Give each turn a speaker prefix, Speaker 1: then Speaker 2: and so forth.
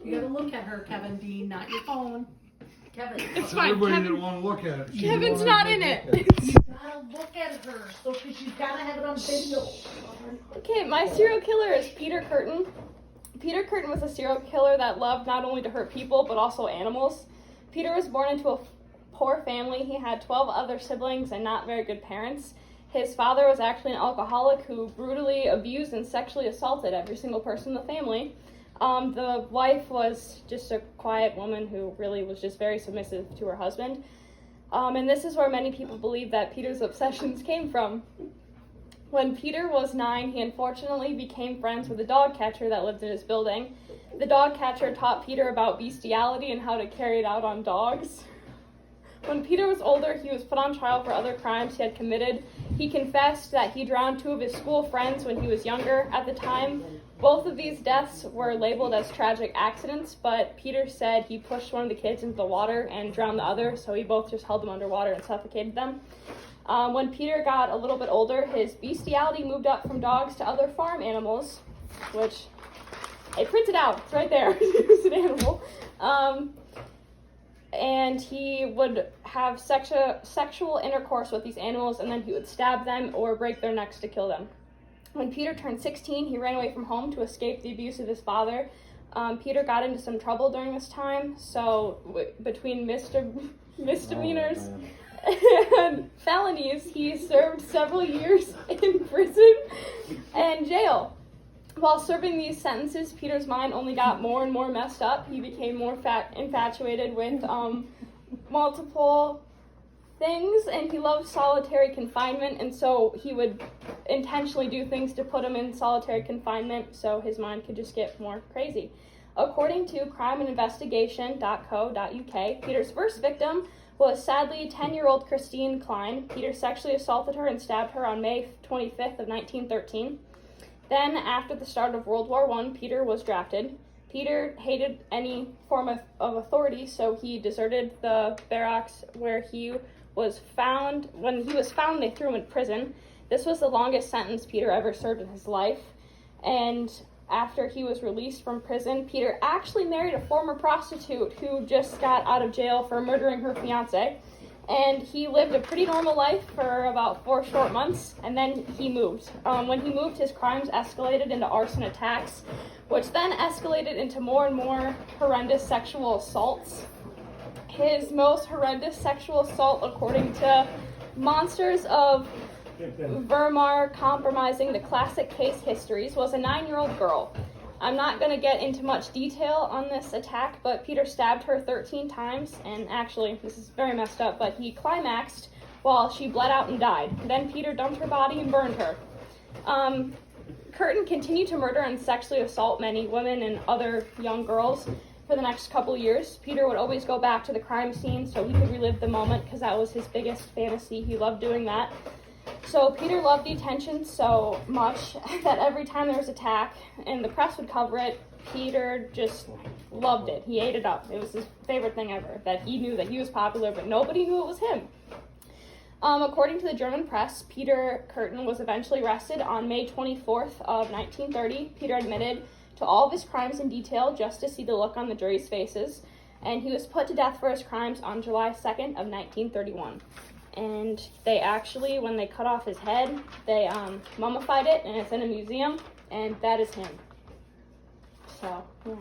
Speaker 1: You gotta look at her, Kevin Dean, not your phone. Kevin.
Speaker 2: It's fine.
Speaker 3: Everybody
Speaker 2: Kevin,
Speaker 3: didn't want to look at it. She
Speaker 2: Kevin's
Speaker 3: wanted
Speaker 2: not
Speaker 3: to
Speaker 2: in
Speaker 3: look
Speaker 2: it.
Speaker 3: at it.
Speaker 1: You gotta look at her, so because you gotta have it on video.
Speaker 2: Okay, my serial killer is Peter Kurten. Peter Kurten was a serial killer that loved not only to hurt people, but also animals. Peter was born into a poor family. He had 12 other siblings and not very good parents. His father was actually an alcoholic who brutally abused and sexually assaulted every single person in the family. The wife was just a quiet woman who really was just very submissive to her husband. And this is where many people believe that Peter's obsessions came from. When Peter was 9, he unfortunately became friends with a dog catcher that lived in his building. The dog catcher taught Peter about bestiality and how to carry it out on dogs. When Peter was older, he was put on trial for other crimes he had committed. He confessed that he drowned 2 of his school friends when he was younger. At the time, both of these deaths were labeled as tragic accidents, but Peter said he pushed one of the kids into the water and drowned the other, so he both just held them underwater and suffocated them. When Peter got a little bit older, his bestiality moved up from dogs to other farm animals, which I printed out. It's right there. He was an animal. And he would have sexual intercourse with these animals, and then he would stab them or break their necks to kill them. When Peter turned 16, he ran away from home to escape the abuse of his father. Peter got into some trouble during this time, so between misdemeanors and felonies, he served several years in prison and jail. While serving these sentences, Peter's mind only got more and more messed up. He became more infatuated with multiple things, and he loved solitary confinement, and so he would intentionally do things to put him in solitary confinement so his mind could just get more crazy. According to crimeandinvestigation.co.uk, Peter's first victim was sadly 10-year-old Christine Klein. Peter sexually assaulted her and stabbed her on May 25th of 1913. Then, after the start of World War I, Peter was drafted. Peter hated any form of authority, so he deserted the barracks where he was found. When he was found, they threw him in prison. This was the longest sentence Peter ever served in his life. And after he was released from prison, Peter actually married a former prostitute who just got out of jail for murdering her fiancé. And he lived a pretty normal life for about 4 short months, and then he moved. When he moved, his crimes escalated into arson attacks, which then escalated into more and more horrendous sexual assaults. His most horrendous sexual assault, according to Monsters of Weimar Compromising the Classic Case Histories, was a 9-year-old girl. I'm not going to get into much detail on this attack, but Peter stabbed her 13 times, and actually, this is very messed up, but he climaxed while she bled out and died. Then Peter dumped her body and burned her. Kurten continued to murder and sexually assault many women and other young girls for the next couple years. Peter would always go back to the crime scene so he could relive the moment, because that was his biggest fantasy. He loved doing that. So Peter loved the attention so much that every time there was an attack and the press would cover it, Peter just loved it. He ate it up. It was his favorite thing ever, that he knew that he was popular, but nobody knew it was him. According to the German press, Peter Kurten was eventually arrested on May 24th of 1930. Peter admitted to all of his crimes in detail just to see the look on the jury's faces, and he was put to death for his crimes on July 2nd of 1931. And they actually, when they cut off his head, they mummified it, and it's in a museum, and that is him. So, yeah.